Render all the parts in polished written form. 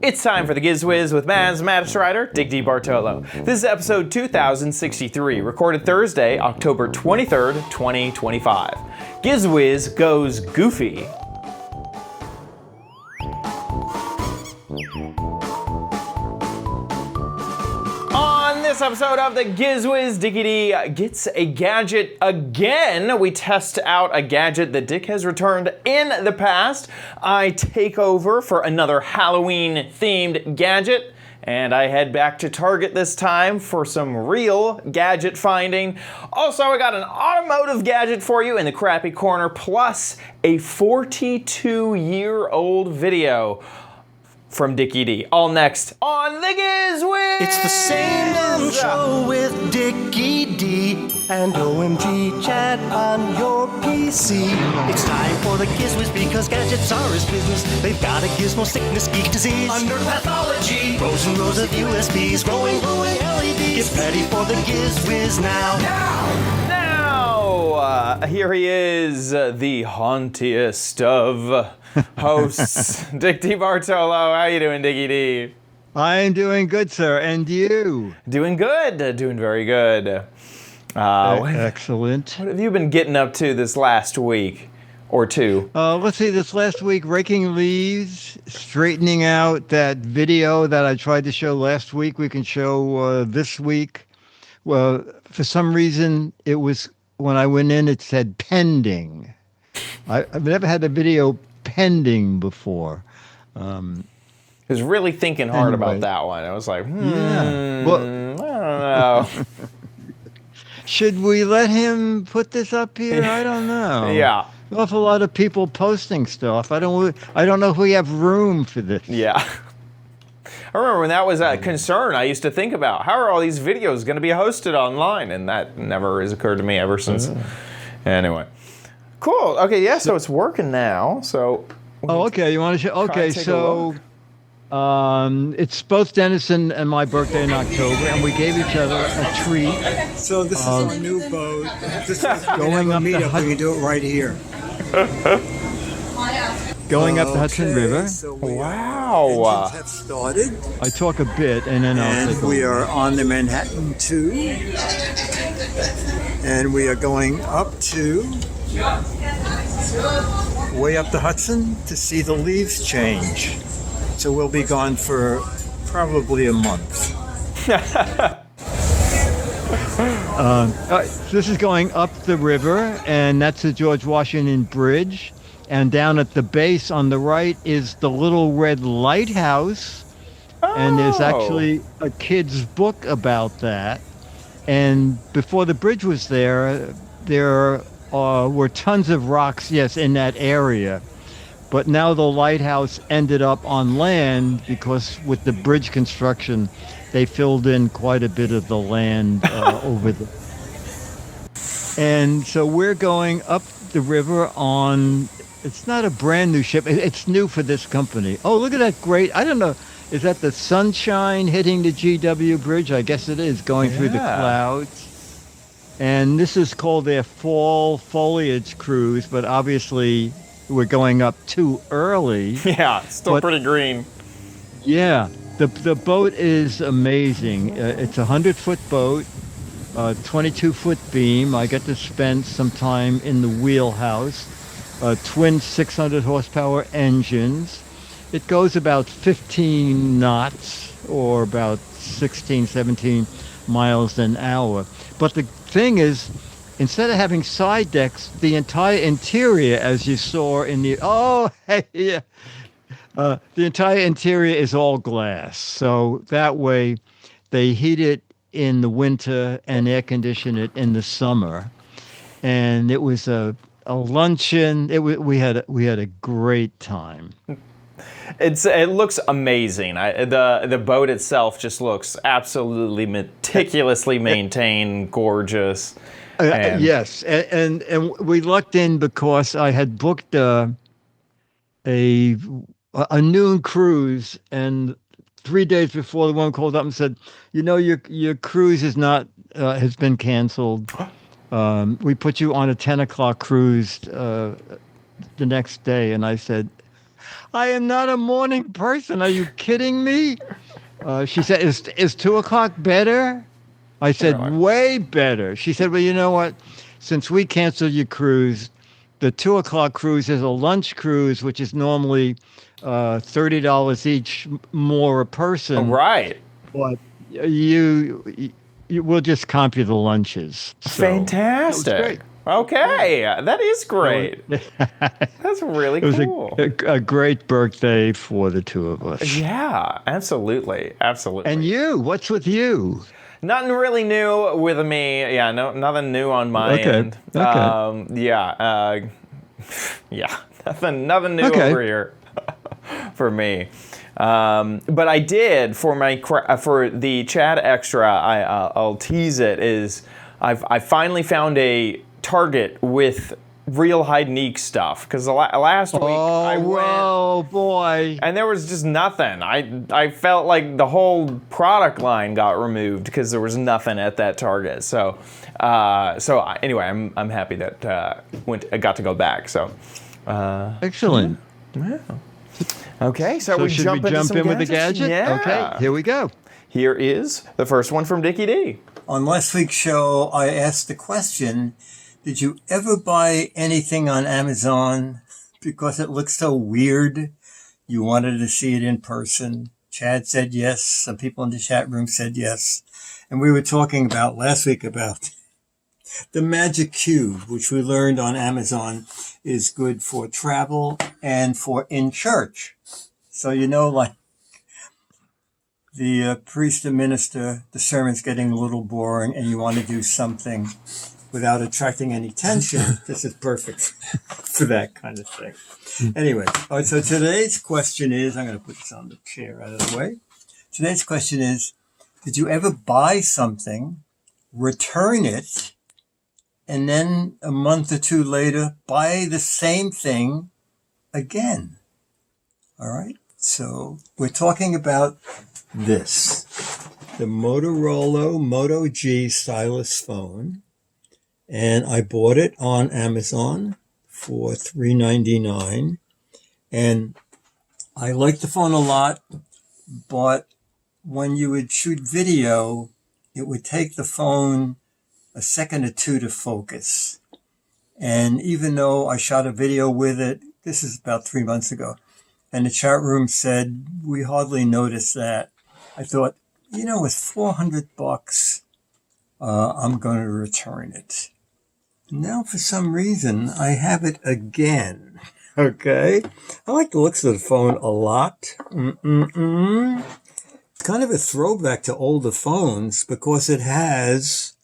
It's time for the Giz Wiz with Maz Mattis-Ryder, DeBartolo. This is episode 2063, recorded Thursday, October 23rd, 2025. Giz Wiz Goes Goofy. On this episode of the Giz Wiz, Dickie D gets a gadget again. We test out a gadget that Dick has returned in the past. I take over for another Halloween-themed gadget, and I head back to Target this time for some real gadget finding. Also, I got an automotive gadget for you in the crappy corner, plus a 42-year-old video from Dickie D. All next on the Giz Wiz. It's the same damn show with Dickie D and OMG chat on your PC. It's time for the Giz Wiz because gadgets are his business. They've got a gizmo sickness, geek disease, under pathology, rows and rows of USBs, glowing LEDs. Get ready for the Giz Wiz now. Here he is, the hauntiest of hosts, Dick DeBartolo. How you doing, Dickie D? I'm doing good, sir. And you? Doing good. Doing very good. Excellent. What have you been getting up to this last week or two? Let's see, this last week, raking leaves, straightening out that video that I tried to show last week. We can show this week. Well, for some reason, it was, when I went in, it said pending. I've never had a video pending before. I was really thinking hard about that one. I was like, yeah. Well, I don't know. Should we let him put this up here? I don't know. Yeah. An awful lot of people posting stuff. I don't know if we have room for this. Yeah. I remember when that was a concern I used to think about. How are all these videos going to be hosted online? And that never has occurred to me ever since. Anyway. Cool. Okay, yeah, so it's working now. So. Okay. You want to show? Okay, so it's both Dennis and my birthday in October, and we gave each other a treat. So this is our new boat. This is going up the meetup. We can do it right here. Going up the Hudson River. So Wow. engines have started. I talk a bit, and then I'll take We are on the Manhattan 2. And we are going up to way up the Hudson to see the leaves change. So we'll be gone for probably a month. This is going up the river, and that's the George Washington Bridge. And down at the base on the right is the Little Red Lighthouse. Oh. And there's actually a kid's book about that. And before the bridge was there were tons of rocks, yes, in that area. But now the lighthouse ended up on land because with the bridge construction, they filled in quite a bit of the land over there. And so we're going up the river on, it's not a brand new ship, it's new for this company. Oh, look at that great, I don't know, is that the sunshine hitting the GW Bridge? I guess it is, going through the clouds. And this is called their fall foliage cruise, but obviously we're going up too early. Yeah, it's still pretty green. Yeah, the boat is amazing. It's a 100-foot boat, 22-foot beam. I get to spend some time in the wheelhouse. Twin 600 horsepower engines. It goes about 15 knots or about 16, 17 miles an hour. But the thing is, instead of having side decks, the entire interior, as you saw in the, the entire interior is all glass. So that way they heat it in the winter and air condition it in the summer. And it was a luncheon. We had a great time. It looks amazing. The boat itself just looks absolutely meticulously maintained, gorgeous. Yes, and we lucked in because I had booked a noon cruise, and 3 days before the woman called up and said, your cruise is not has been canceled. We put you on a 10 o'clock cruise the next day, and I said, I am not a morning person. Are you kidding me? She said, is 2 o'clock better? I said, Really? way better. She said, well, you know what? Since we canceled your cruise, the 2 o'clock cruise is a lunch cruise, which is normally $30 each more a person. Right. But you we'll just comp you the lunches. So, Fantastic. that was great. Okay, that is great. That's really It was cool. a great birthday for the two of us. Yeah, absolutely. Absolutely. And you, what's with you? Nothing really new with me. Yeah, no, nothing new on my end. Okay. Yeah, nothing new over here for me. But I did for the Chad Extra. I'll tease it. I finally found a Target with real hide-and-seek stuff because last week I went. Oh boy! And there was just nothing. I felt like the whole product line got removed because there was nothing at that Target. So anyway, I'm happy that I got to go back. So Excellent. yeah. Okay, so we should jump we jump in with the gadgets? gadget? Yeah. Okay, here we go. Here is the first one from Dickie D. On last week's show, I asked the question, did you ever buy anything on Amazon because it looked so weird? You wanted to see it in person? Chad said yes. Some people in the chat room said yes. And we were talking about last week about the Magic Cube, which we learned on Amazon is good for travel and for in church. So, like the priest and minister, the sermon's getting a little boring and you want to do something without attracting any attention. This is perfect for that kind of thing. Anyway, all right, so today's question is, I'm going to put this on the chair out of the way. Today's question is, did you ever buy something, return it, and then a month or two later, buy the same thing again? All right, so we're talking about this, the Motorola Moto G stylus phone. And I bought it on Amazon for $3.99. And I like the phone a lot, but when you would shoot video, it would take the phone a second or two to focus. And even though I shot a video with it, this is about 3 months ago, and the chat room said, we hardly noticed that. I thought, with $400, I'm going to return it. Now, for some reason, I have it again. Okay? I like the looks of the phone a lot. Kind of a throwback to older phones because it has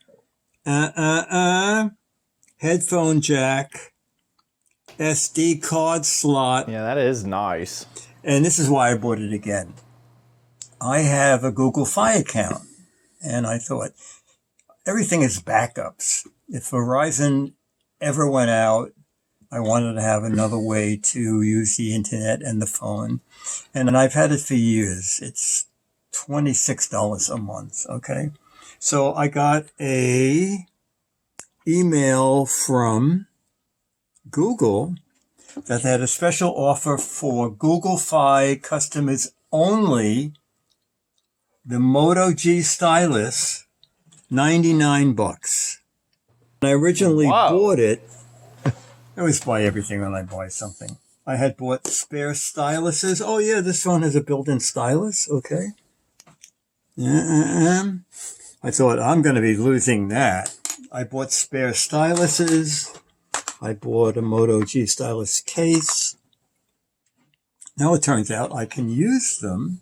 headphone jack, SD card slot. Yeah, that is nice. And this is why I bought it again. I have a Google Fi account, and I thought, everything is backups. If Verizon ever went out, I wanted to have another way to use the internet and the phone. And I've had it for years. It's $26 a month, okay? So I got a email from Google that had a special offer for Google Fi customers only, the Moto G stylus, $99. When I originally bought it, I always buy everything when I buy something. I had bought spare styluses. Oh yeah, this phone has a built-in stylus. Okay. I thought I'm going to be losing that. I bought spare styluses. I bought a Moto G stylus case. Now it turns out I can use them,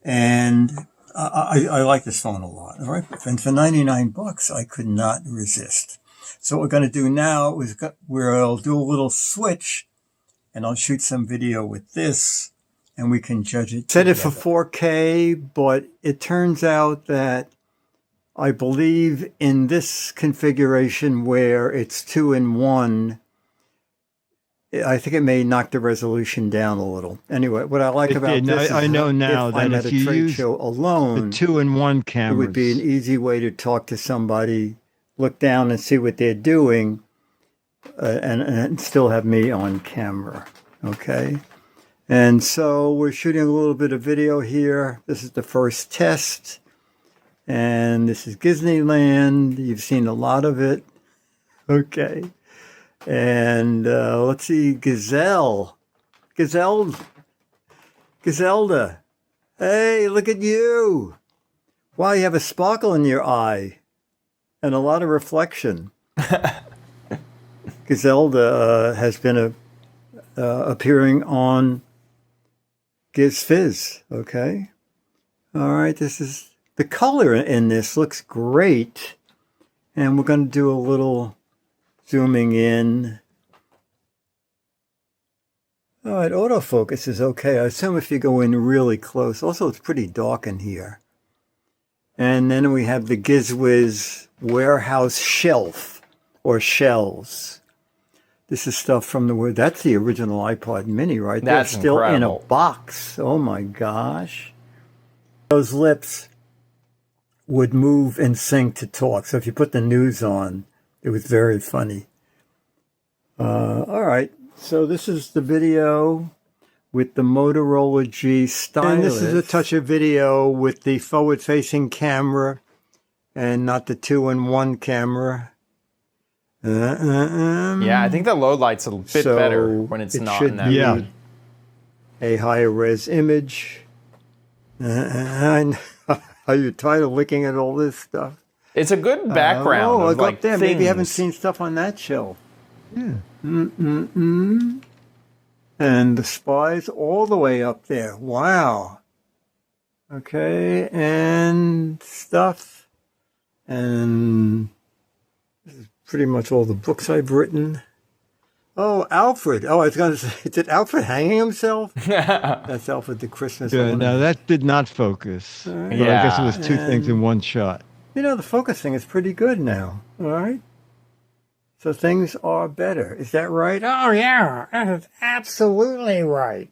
and I like this phone a lot. All right, and for $99, I could not resist. So what we're going to do now is we'll do a little switch, and I'll shoot some video with this, and we can judge it. Set it for 4K, but it turns out that I believe in this configuration where it's 2-in-1, I think it may knock the resolution down a little. Anyway, what I like about this I know now that if you use the 2-in-1 camera, it would be an easy way to talk to somebody, look down and see what they're doing, and still have me on camera. Okay, And so we're shooting a little bit of video here. This is the first test. And this is Disneyland. You've seen a lot of it. Okay. And let's see, Griselda. Hey, look at you. Wow, you have a sparkle in your eye and a lot of reflection. Griselda has been appearing on Giz Fizz, okay? All right, this is, the color in this looks great. And we're going to do a little zooming in. All right, autofocus is okay. I assume if you go in really close. Also, it's pretty dark in here. And then we have the Giz Wiz warehouse shelf or shelves. This is stuff from that's the original iPod Mini, right? That's They're still incredible. in a box. Oh my gosh. Those lips would move in sync to talk. So if you put the news on, it was very funny. All right. So this is the video with the Motorola G stylus. And this is a touch of video with the forward-facing camera and not the 2-in-1 camera. Yeah, I think the load light's a bit better when it's not in that Yeah. mode. A higher res image. Are you tired of looking at all this stuff? It's a good background. Oh, of, look like, up there. Maybe you haven't things. seen stuff on that shelf. Yeah. And the spies all the way up there. Wow. Okay, and stuff. And this is pretty much all the books I've written. Oh, Alfred. Oh, I was going to say, did Alfred hanging himself? That's Alfred the Christmas Yeah, one. now that did not focus. But I guess it was two things in one shot. You know, the focusing is pretty good now. All right. So things are better. Is that right? Oh, yeah. That is absolutely right.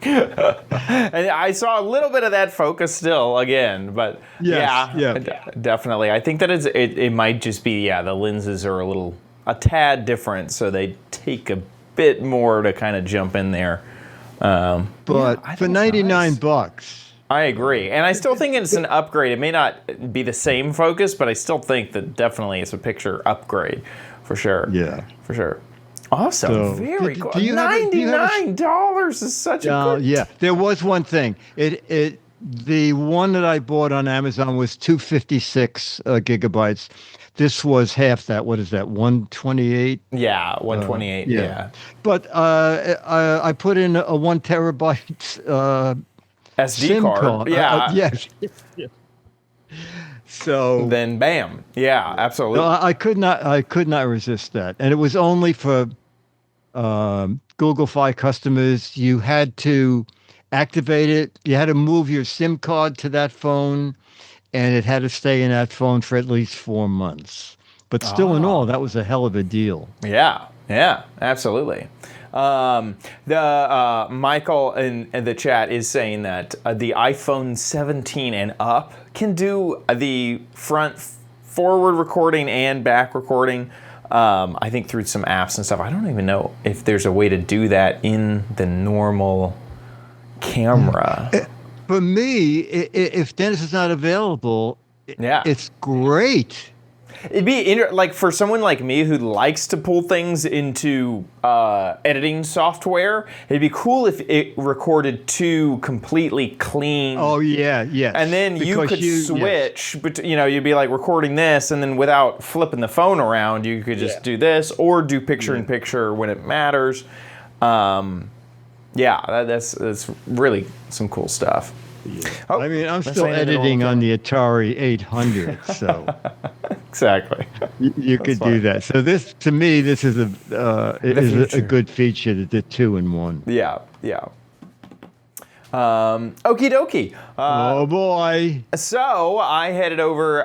And I saw a little bit of that focus still again, but Yes, yeah. definitely. I think that it might just be, the lenses are a tad different, so they take a bit more to kind of jump in there. But I for think it's nice. $99, I agree. And I still think it's an upgrade. It may not be the same focus, but I still think that definitely it's a picture upgrade for sure. yeah. For sure. Awesome. So, Very do cool. you have a- do you have a- $99 is such a good... Yeah, there was one thing. The one that I bought on Amazon was 256 gigabytes. This was half that. What is that? 128. Yeah, 128. Yeah. But I put in a 1 terabyte SD SIM card. Yeah. yes. So Then bam. Yeah, absolutely. no, I could not resist that, and it was only for Google Fi customers. You had to activate it. You had to move your SIM card to that phone, and it had to stay in that phone for at least 4 months. But still, in all, that was a hell of a deal. Yeah, absolutely. The Michael in the chat is saying that the iPhone 17 and up can do the forward recording and back recording. I think through some apps and stuff. I don't even know if there's a way to do that in the normal camera. For me, if Dennis is not available, it's great. It'd be like for someone like me who likes to pull things into editing software. It'd be cool if it recorded two completely clean. Oh yeah, yes. And then you could switch, but you'd be like recording this, and then without flipping the phone around, you could just do this or do picture in picture when it matters. That's really some cool stuff. Yeah. Oh, I mean, I'm still editing on the Atari 800, so exactly. You could do that. So this, to me, this is a good feature, the 2-in-1. Yeah. Okie dokie. Oh boy. So I headed over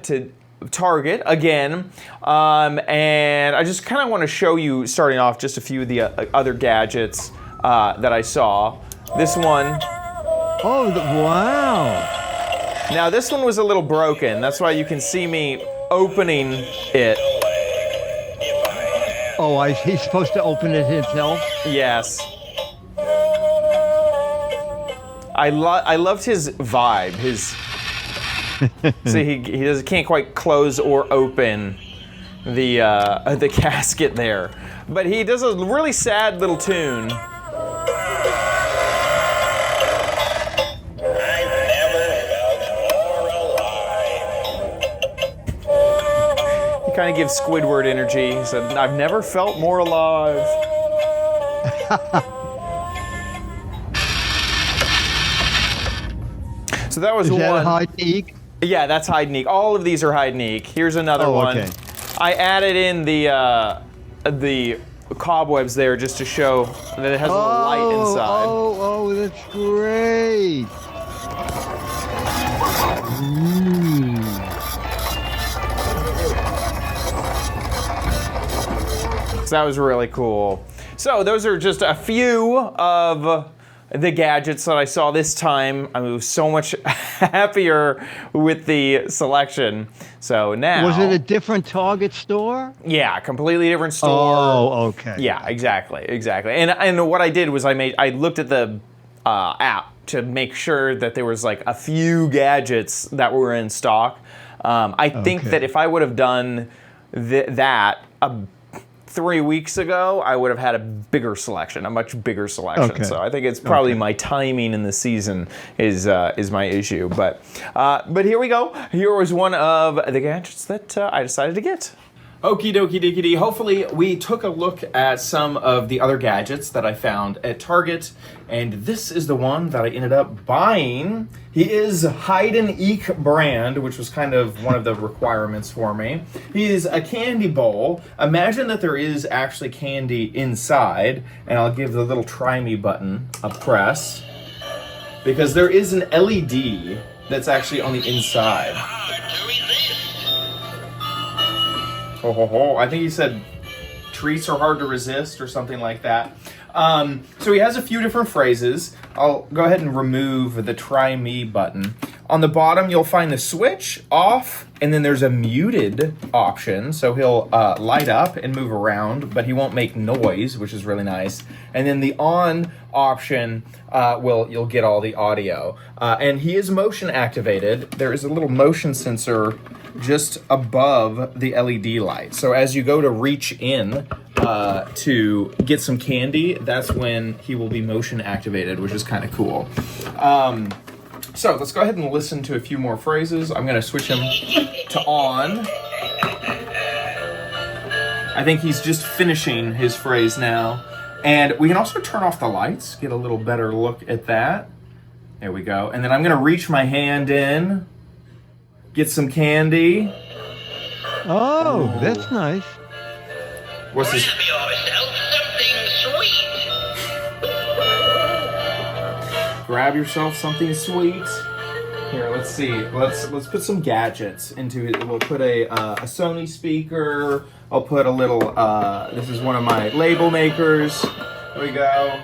to Target again, and I just kind of want to show you, starting off, just a few of the other gadgets that I saw. This one. Oh, wow. Now this one was a little broken. That's why you can see me opening it. Oh, he's supposed to open it himself? Yes. I loved his vibe. See, he can't quite close or open the casket there, but he does a really sad little tune. He kind of gives Squidward energy. He said, "I've never felt more alive." So that was Is that one. hide and eek? Yeah, that's hide and eek. All of these are hide and eek. Here's another one. Okay. I added in the cobwebs there just to show that it has a little light inside. Oh, that's great. So that was really cool. So those are just a few of the gadgets that I saw this time. I was so much happier with the selection. So now... Was it a different Target store? Yeah, completely different store. Oh, okay. Yeah, exactly. And what I did was I looked at the app to make sure that there was like a few gadgets that were in stock. I think that if I would have done that 3 weeks ago, I would have had a much bigger selection. Okay. So I think it's probably my timing in the season is my issue. But here we go. Here was one of the gadgets that I decided to get. Okie dokie dickety. Hopefully we took a look at some of the other gadgets that I found at Target, and this is the one that I ended up buying. He is Hide and Eek brand, which was kind of one of the requirements for me. He is a candy bowl. Imagine that there is actually candy inside, and I'll give the little try me button a press, because there is an LED that's actually on the inside. I think he said treats are hard to resist or something like that. So he has a few different phrases. I'll go ahead and remove the try me button. On the bottom, you'll find the switch off, and then there's a muted option. So he'll light up and move around, but he won't make noise, which is really nice. And then the on option, you'll get all the audio. And he is motion activated. There is a little motion sensor just above the LED light. So as you go to reach in to get some candy, that's when he will be motion activated, which is kind of cool. So let's go ahead and listen to a few more phrases. I'm going to switch him to on. I think he's just finishing his phrase now. And we can also turn off the lights, get a little better look at that. There we go. And then I'm going to reach my hand in, get some candy. Oh, that's nice. What's this? Grab yourself something sweet. Here, let's see. Let's put some gadgets into it. We'll put a Sony speaker. I'll put a little. This is one of my label makers. There we go.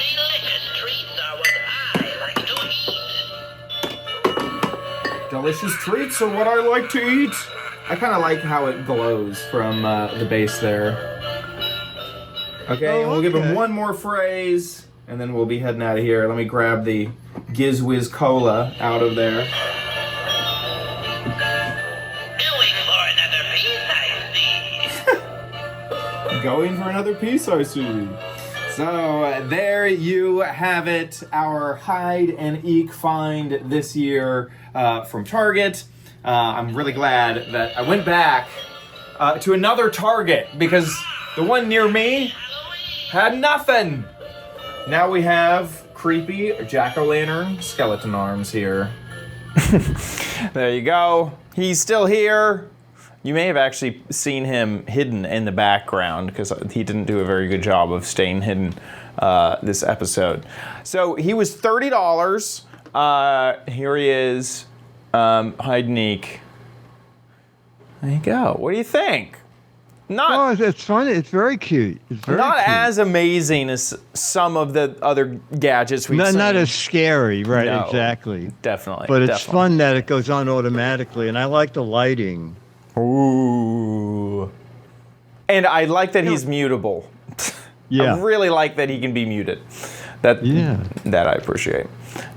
Delicious treats are what I like to eat. Delicious treats are what I like to eat. I kind of like how it glows from the base there. Okay, and we'll give him one more phrase, and then we'll be heading out of here. Let me grab the Giz Wiz Cola out of there. Going for another piece, I see. Going for another piece, I see. So there you have it, our hide and eek find this year from Target. I'm really glad that I went back to another Target because the one near me had nothing. Now we have creepy jack-o'-lantern skeleton arms here. There you go. He's still here. You may have actually seen him hidden in the background because he didn't do a very good job of staying hidden this episode. So he was $30. Here he is, hide and eek. There you go. What do you think? Oh, it's fun. It's very cute. It's very not cute. as amazing as some of the other gadgets we've seen. Not as scary, right? No, exactly. Definitely. But it's fun that it goes on automatically, and I like the lighting. Ooh. And I like that he's mutable. Yeah. I really like that he can be muted. That I appreciate.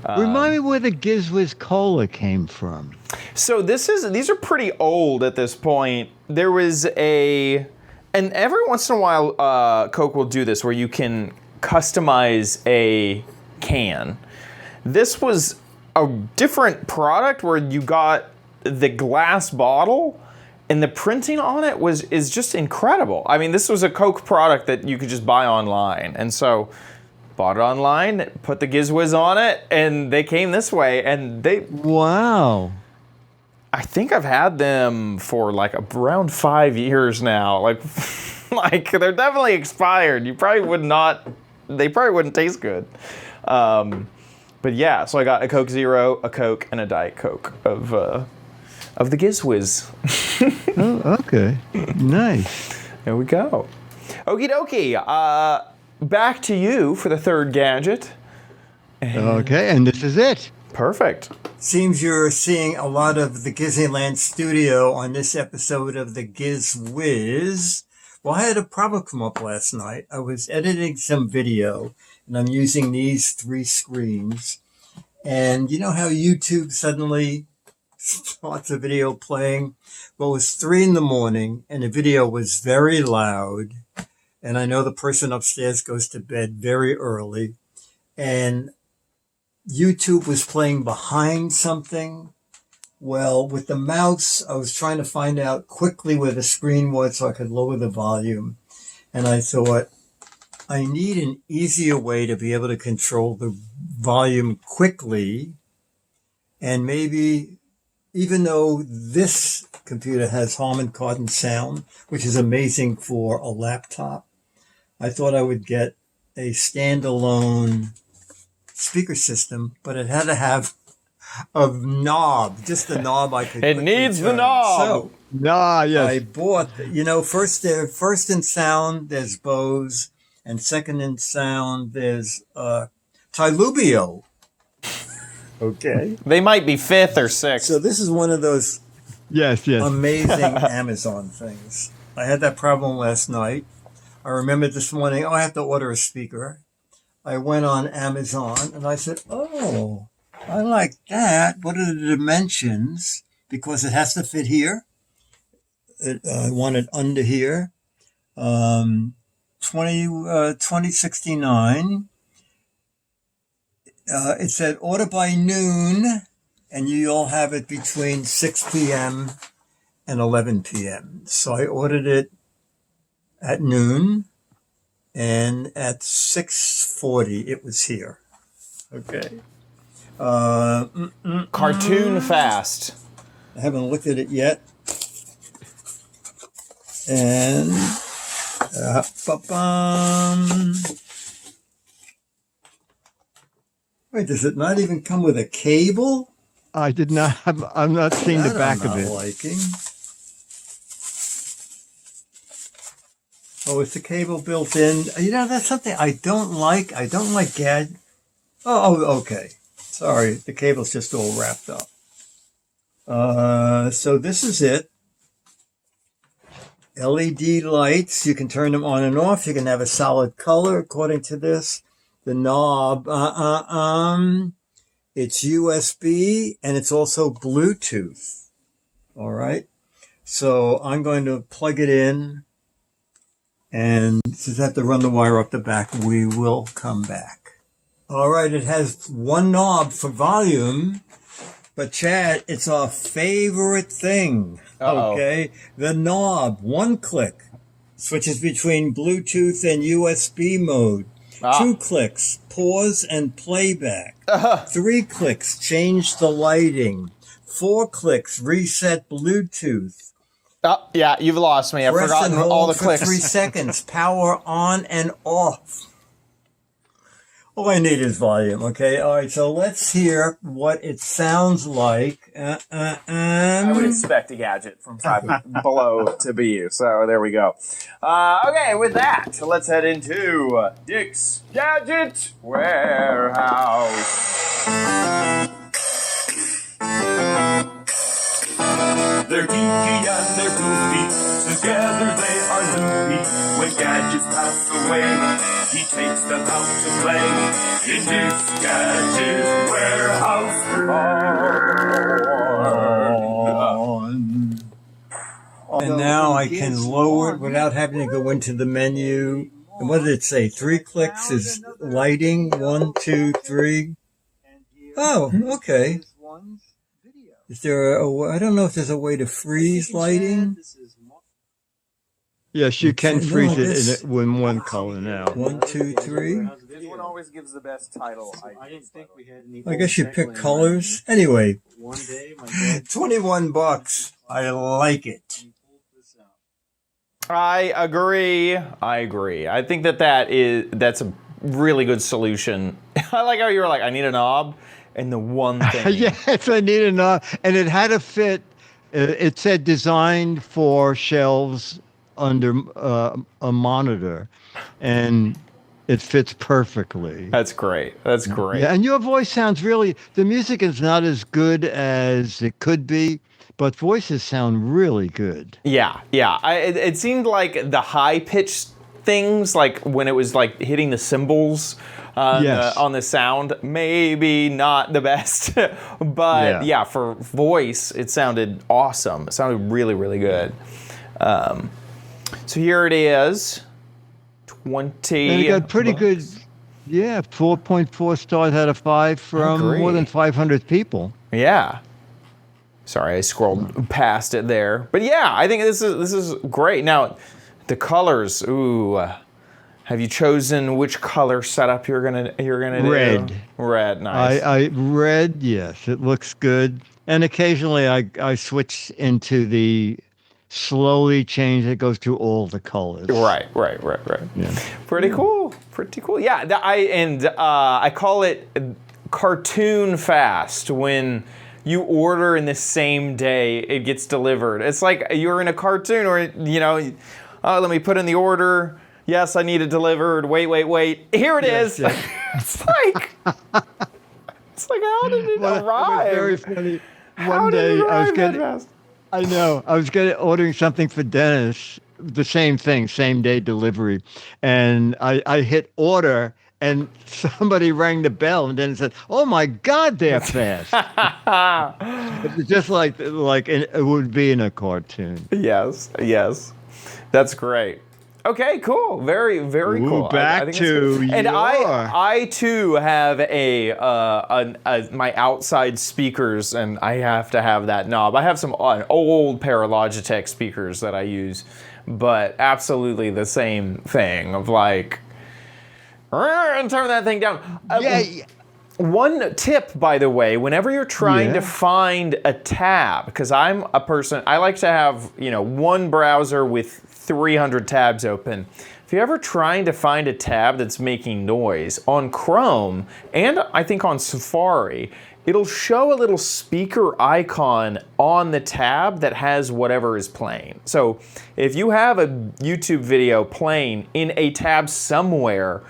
Remind me where the Giz Wiz Cola came from. So these are pretty old at this point. There was and every once in a while, Coke will do this where you can customize a can. This was a different product where you got the glass bottle, and the printing on it is just incredible. I mean, this was a Coke product that you could just buy online, and so bought it online, put the Giz Wiz on it, and they came this way. And Wow. I think I've had them for like around 5 years now. Like they're definitely expired. They probably wouldn't taste good. But yeah, so I got a Coke Zero, a Coke, and a Diet Coke of the Giz Wiz. Oh, okay. Nice. There we go. Okie dokie. Back to you for the third gadget. Okay, and this is it. Perfect. Seems you're seeing a lot of the Gizzyland studio on this episode of the Giz Wiz. Well, I had a problem come up last night. I was editing some video, and I'm using these 3 screens. And you know how YouTube suddenly starts a video playing? Well, it was 3 a.m, and the video was very loud. And I know the person upstairs goes to bed very early. And YouTube was playing behind something. Well, with the mouse, I was trying to find out quickly where the screen was so I could lower the volume. And I thought, I need an easier way to be able to control the volume quickly. And maybe, even though this computer has Harman Kardon sound, which is amazing for a laptop, I thought I would get a standalone speaker system, but it had to have a knob, just a knob I could. It needs the knob. So Yes. I bought, first in sound there's Bose, and second in sound there's Tilubio. Okay. They might be 5th or 6th. So this is one of those Yes. amazing Amazon things. I had that problem last night. I remembered this morning, I have to order a speaker. I went on Amazon and I said, oh, I like that. What are the dimensions? Because it has to fit here. I want it under here. 2069. It said order by noon, and you'll have it between 6 p.m. and 11 p.m. So I ordered it at noon, and at 6:40 it was here. Okay. Cartoon fast. I haven't looked at it yet. And wait, does it not even come with a cable? I did not have, I'm not seeing the back of it. Liking. Oh, it's the cable built in. That's something I don't like. I don't like GAD. Oh, okay. Sorry, the cable's just all wrapped up. So this is it. LED lights. You can turn them on and off. You can have a solid color according to this. The knob. It's USB and it's also Bluetooth. All right. So I'm going to plug it in. And since I have to run the wire up the back, we will come back. All right, it has one knob for volume, but Chad, it's our favorite thing. Uh-oh. Okay, the knob, 1 click, switches between Bluetooth and USB mode. 2 clicks, pause and playback. 3 clicks, change the lighting. 4 clicks, reset Bluetooth. Oh, yeah, you've lost me. I've Press forgotten and hold all the for clicks. 3 seconds. Power on and off. All I need is volume, okay? All right, so let's hear what it sounds like. I would expect a gadget from 5 below to be you, so there we go. Okay, with that, let's head into Dick's Gadget Warehouse. They're geeky and they're goofy, together they are loopy. gadgets pass away, he takes them out to play in Dick's Gadget Warehouse. And now I can lower it without having to go into the menu. And what did it say? 3 clicks is lighting. 1, 2, 3. Oh, okay. Is there I don't know if there's a way to freeze lighting. Yes, you can freeze it in one color now. 1, 2, 3. This one always gives the best title. I didn't think we had any. I guess you pick colors. Anyway, One day, my dad $21. I like it. I agree. I think that's a really good solution. I like how you were like, I need a knob and the one thing. Yes, I need a knob, and it had to fit. It said designed for shelves under a monitor, and it fits perfectly. That's great. That's great. Yeah, and your voice sounds the music is not as good as it could be, but voices sound really good. Yeah. It seemed like the high pitched things, like when it was like hitting the cymbals on the sound, maybe not the best, but yeah, for voice, it sounded awesome. It sounded really, really good. So here it is, 20. And it got pretty good. Yeah, 4.4 stars out of 5 from more than 500 people. Yeah. Sorry, I scrolled past it there, but yeah, I think this is great. Now, the colors. Ooh, have you chosen which color setup you're gonna do? Red, nice. Red. Yes, it looks good. And occasionally, I switch into the slowly change. It goes to all the colors. Right. Yeah. Pretty cool. Yeah, I call it cartoon fast when you order in the same day it gets delivered. It's like you're in a cartoon, or let me put in the order. Yes, I need it delivered. Wait. Here it is. Yes. It's like how did it arrive? It was very funny. One day I was ordering something for Dennis, the same thing, same day delivery, and I hit order. And somebody rang the bell, and then said, "Oh my God, they're fast!" It's just like it would be in a cartoon. Yes, that's great. Okay, cool, very, very cool. Back to your... And I too have my outside speakers, and I have to have that knob. I have some old pair of Logitech speakers that I use, but absolutely the same thing of like. And turn that thing down. One tip, by the way, whenever you're trying to find a tab, because I'm a person, I like to have, one browser with 300 tabs open. If you're ever trying to find a tab that's making noise on Chrome, and I think on Safari, it'll show a little speaker icon on the tab that has whatever is playing. So if you have a YouTube video playing in a tab somewhere,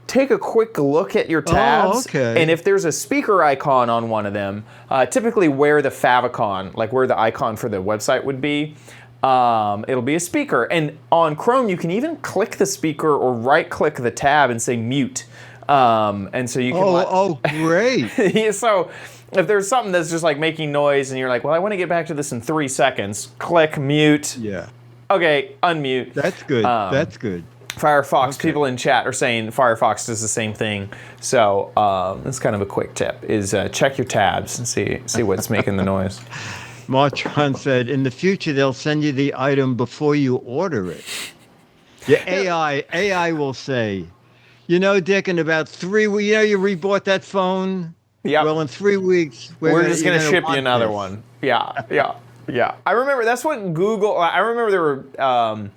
take a quick look at your tabs, and if there's a speaker icon on one of them, typically where the favicon, like where the icon for the website would be, it'll be a speaker. And on Chrome, you can even click the speaker or right-click the tab and say mute. And so you can... great. So if there's something that's just like making noise and you're like, well, I want to get back to this in 3 seconds, click mute. Yeah. Okay, unmute. That's good. That's good. Firefox, people in chat are saying Firefox does the same thing. So that's kind of a quick tip, is check your tabs and see what's making the noise. Martron said, in the future, they'll send you the item before you order it. Yeah, AI will say, Dick, in about 3 weeks, you rebought that phone? Yeah. Well, in 3 weeks, we're just going to ship you another one. Yeah. I remember, that's what Google, I remember there were...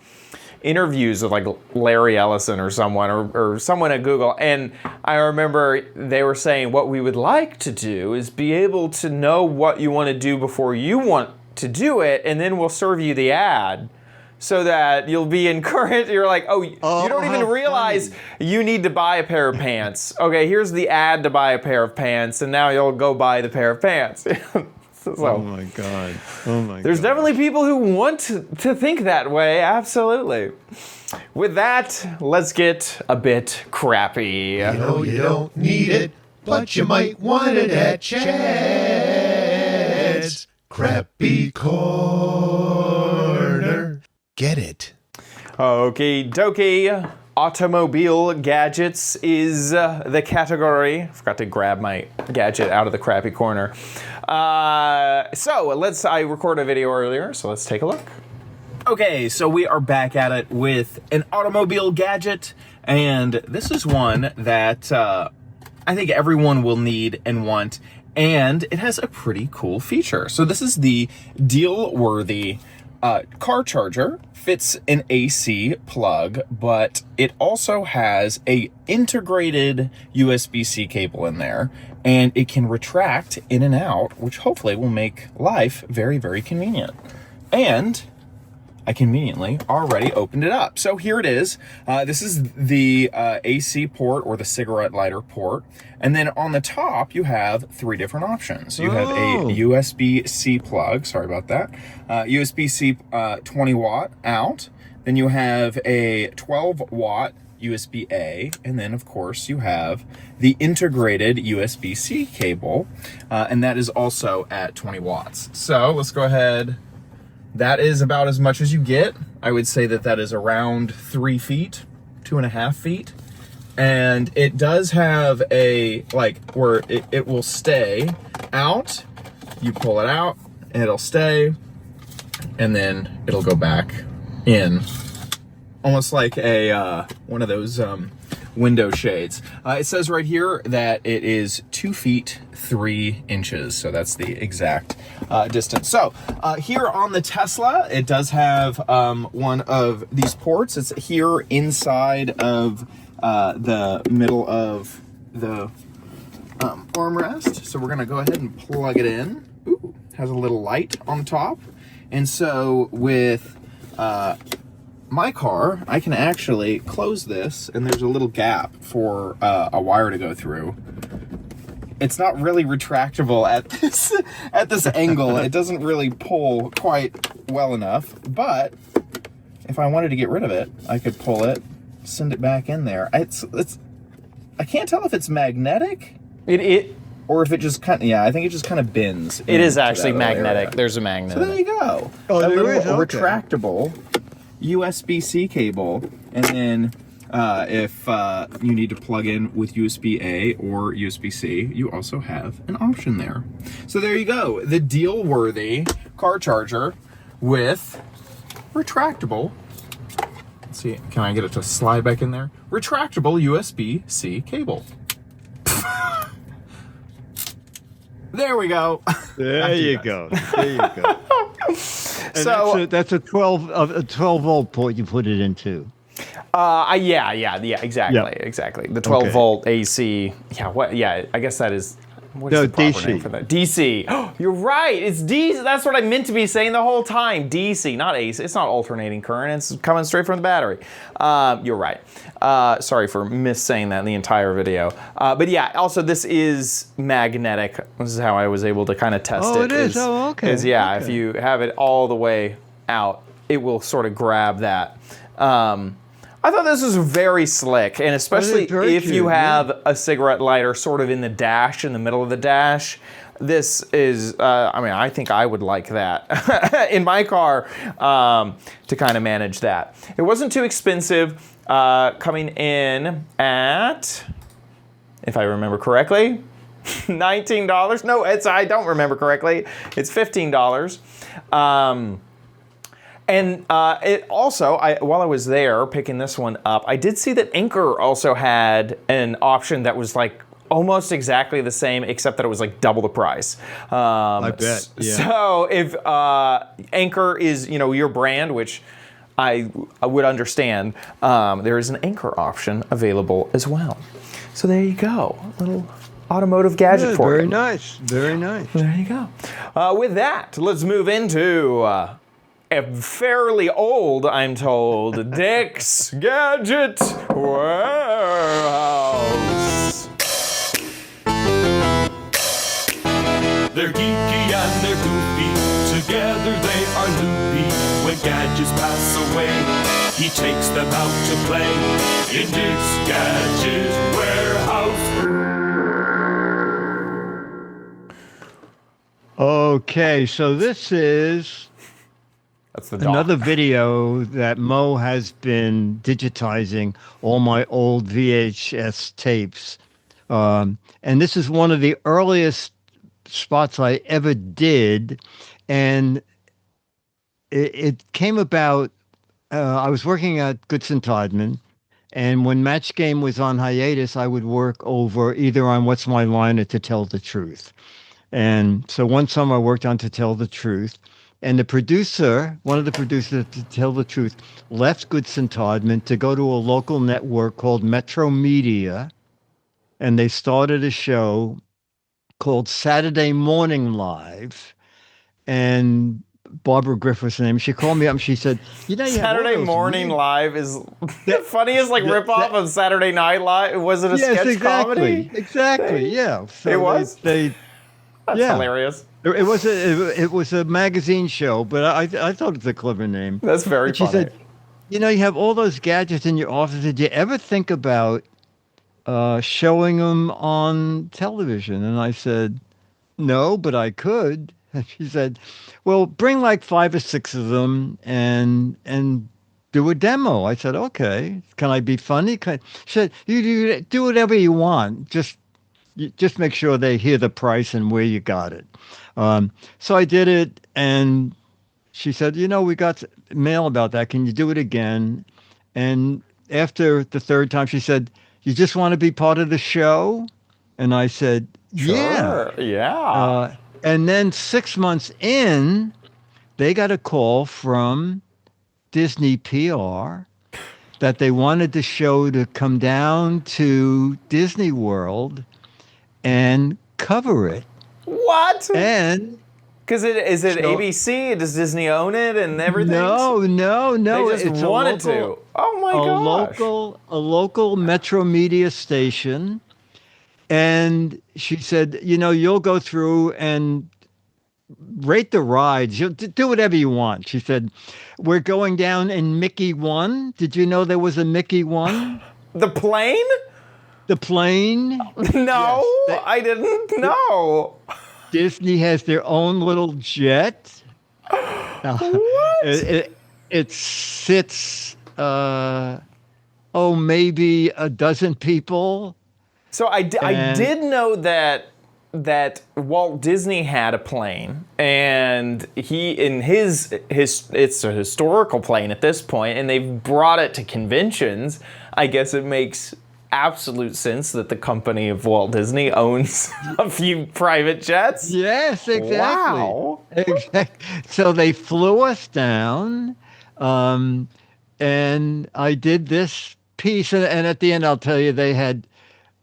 interviews with like Larry Ellison or someone or someone at Google, and I remember they were saying what we would like to do is be able to know what you want to do before you want to do it, and then we'll serve you the ad so that you'll be encouraged. You're like, you don't even realize you need to buy a pair of pants. Okay, here's the ad to buy a pair of pants, and now you'll go buy the pair of pants. Oh my God. Oh my God. There's definitely people who want to think that way, absolutely. With that, let's get a bit crappy. No, you don't need it, but you might want it at Chad's Crappy Corner. Get it? Okie dokie. Automobile gadgets is the category. I forgot to grab my gadget out of the crappy corner. I recorded a video earlier, so let's take a look. Okay, so we are back at it with an automobile gadget, and this is one that I think everyone will need and want, and it has a pretty cool feature. So this is the deal-worthy car charger. Fits an AC plug, but it also has a integrated USB-C cable in there, and it can retract in and out, which hopefully will make life very, very convenient. And I conveniently already opened it up. So here it is. This is the AC port, or the cigarette lighter port. And then on the top, you have 3 different options. You have a USB-C plug, sorry about that. USB-C 20 watt out. Then you have a 12 watt USB-A. And then of course you have the integrated USB-C cable. And that is also at 20 watts. So let's go ahead. That is about as much as you get. I would say that that is around 3 feet, 2.5 feet. And it does have a, where it will stay out. You pull it out, and it'll stay, and then it'll go back in. Almost like a, one of those window shades. It says right here that it is 2 feet 3 inches, so that's the exact distance. So here on the Tesla, it does have one of these ports. It's here inside of the middle of the armrest. So we're gonna go ahead and plug it in. Ooh, has a little light on the top. And so with my car, I can actually close this, and there's a little gap for a wire to go through. It's not really retractable at this angle. It doesn't really pull quite well enough, but if I wanted to get rid of it, I could pull it, send it back in there. I can't tell if it's magnetic. Or if it just kind of, I think it just kind of bends. It is actually magnetic. There's a magnet. So there you go. Oh, a there little is? Okay. retractable USB-C cable, and then if you need to plug in with USB-A or USB-C, you also have an option there. So there you go, the deal-worthy car charger with retractable. Let's see, can I get it to slide back in there? Retractable USB-C cable. There we go. There you go. There you go. And So that's a 12 volt port you put it into. Exactly. The 12 volt AC. I guess that is. What is No, the proper DC. name for that? DC. Oh, you're right. It's DC. That's what I meant to be saying the whole time. DC, not AC. It's not alternating current. It's coming straight from the battery. You're right. Sorry for missaying that in the entire video. But yeah, also this is magnetic. This is how I was able to kind of test it. Oh, it is? Oh, okay. If you have it all the way out, it will sort of grab that. I thought this was very slick, and especially if you have a cigarette lighter sort of in the dash, in the middle of the dash. This is, I think I would like that in my car to kind of manage that. It wasn't too expensive, coming in at, if I remember correctly, $19. No, I don't remember correctly. It's $15. And it also, while I was there picking this one up, I did see that Anchor also had an option that was like almost exactly the same, except that it was like double the price. I bet. Yeah. So if Anchor is, your brand, which I would understand, there is an Anchor option available as well. So there you go, a little automotive gadget for you. Very nice. Very nice. There you go. With that, let's move into a fairly old, I'm told, Dick's Gadget Warehouse. They're geeky and they're goofy, together they are loopy. When gadgets pass away, he takes them out to play in Dick's Gadget Warehouse. Okay, so this is That's the dog. another video that Mo has been digitizing all my old VHS tapes. And this is one of the earliest spots I ever did. And it came about, I was working at Goodson Todman. And when Match Game was on hiatus, I would work over either on What's My Line or To Tell the Truth. And so one summer I worked on To Tell the Truth. And the producer, one of the producers of To Tell the Truth, left Goodson Todman to go to a local network called Metro Media. And they started a show called Saturday Morning Live. And Barbara Griff was her name. She called me up and she said, you know, you Saturday Morning Live is the funniest ripoff of Saturday Night Live. Was it a sketch comedy? Exactly, yeah. So it was? That's hilarious. It was a magazine show, but I thought it was a clever name. That's very funny. She said, you know, you have all those gadgets in your office. Did you ever think about showing them on television? And I said, no, but I could. And she said, well, bring like 5 or 6 of them and do a demo. I said, okay. Can I be funny? She said, you do whatever you want. Just make sure they hear the price and where you got it. So I did it, and she said, you know, we got mail about that. Can you do it again? And after the 3rd time, she said, you just want to be part of the show? And I said, yeah. Sure. Yeah. And then 6 months in, they got a call from Disney PR that they wanted the show to come down to Disney World and cover it. What? And because is it ABC? Does Disney own it and everything? No. They just wanted to. Oh my gosh. A local Metro Media station. And she said, you know, you'll go through and rate the rides. You'll do whatever you want. She said, we're going down in Mickey 1. Did you know there was a Mickey 1? The plane? The plane? No, yes, I didn't know. Disney has their own little jet. What? It sits, maybe a dozen people. So I did know that Walt Disney had a plane, and it's a historical plane at this point, and they've brought it to conventions. I guess it makes absolute sense that the company of Walt Disney owns a few private jets. Yes, exactly. Wow. Exactly. So they flew us down, and I did this piece, and at the end I'll tell you they had